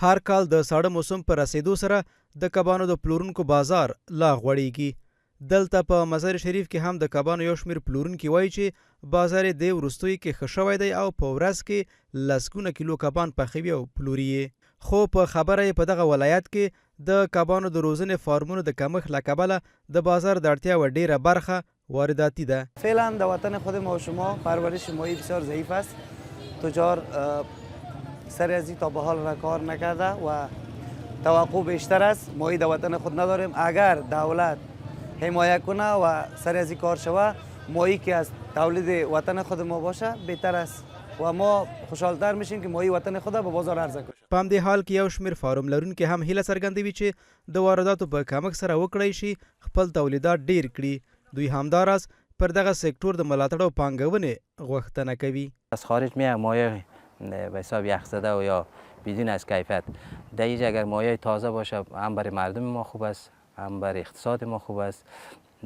هر کال د ساړه موسم په رسیدو سره د کبانو د پلورونکو بازار لا غوړیږي. دلته په مزار شریف کې هم د کبانو یو شمېر پلورونکي وایي چې بازار یې د وروستیو کې ښه شوی دی او په ورځ کې لسګونه کیلو کبان پخوي او پلوري یې. خو په خبره یې په دغه ولایت کې د کبانو د روزنې فارمونو د کمښت له کبله د بازار د اړتیا ډیره برخه وارداتی ده. فعلا در وطن خود ما و شما پرورش ماهی بسیار ضعیف است. تجار سر از این تا به حال را کار نکرده و توقع بیشتر است. ماهی در وطن خود نداریم. اگر دولت حمایت کنه و سر از این کار شوه، ماهی که از تولید وطن خود ما باشه بهتر است و ما خوشحالتر میشیم که ماهی وطن خود به بازار عرضه کنه. په همدې حال کې یو شمېر فارم لرونکي هم هیله څرګندوي چې د وارداتو په کمښت سره وکړی شي خپل تولیدات ډیر کړي. دوی همداراز پر دغه سکتور د ملاتړ او پانګونې غوښتنه کوي. از خارج میاد مایع به حساب یخزده و یا بدون از کیفیت در اینجا اگر مایع تازه باشه هم برای مردم ما خوب است هم برای اقتصاد ما خوب است.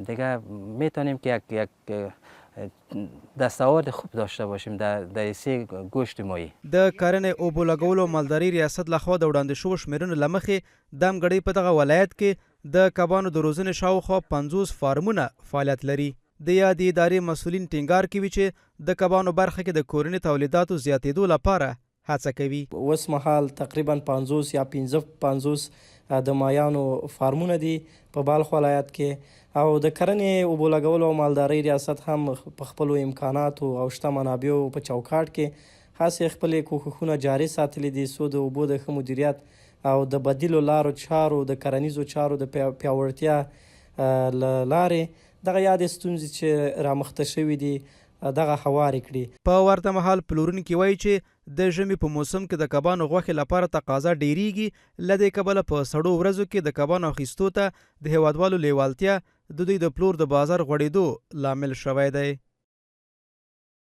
دیگه میتونیم که یک دستاورد خوب داشته باشیم در ایسه گوشت ماهی. د کرنې اوبو لګولو او مالدارۍ ریاست لخوا د وړاندې شوو شمېرونو له مخې دمګړۍ په دغه ولایت کې د کبانو د روزنې شاوخوا 50 فارمونه فعالیت لري. د یادې ادارې مسؤلین ټینګار کوي چې د کبانو برخه کې د کورني تولیداتو زیاتېدو لپاره هڅه کوي. اوس مهال تقریبا 50 یا 50 د ماهیانو فارمونه دي په بلخ ولایت کې او د کرنې اوبو لګولو او مالدارۍ ریاست هم په خپلو امکاناتو او شته منابعو په چوکاټ کې هڅې خپلې کوښښونه جاري ساتلي دي څو د اوبو د ښه مدیریت او د بدیلو لارو چارو د کرنیزو چارو د پیاوړتیا له لارې دغه یادې ستونزې چې رامخته شوي دي دغه هوارې کړي. په ورته مهال پلورونکي وایي چې د ژمي په موسم کې د کبانو غوښې لپاره تقاضا ډیریږي. له دې کبله په سړو ورځو کې د کبانو اخیستو ته د هیوادوالو لیوالتیا د دوی د پلور د بازار غوړېدو لامل شوی دی.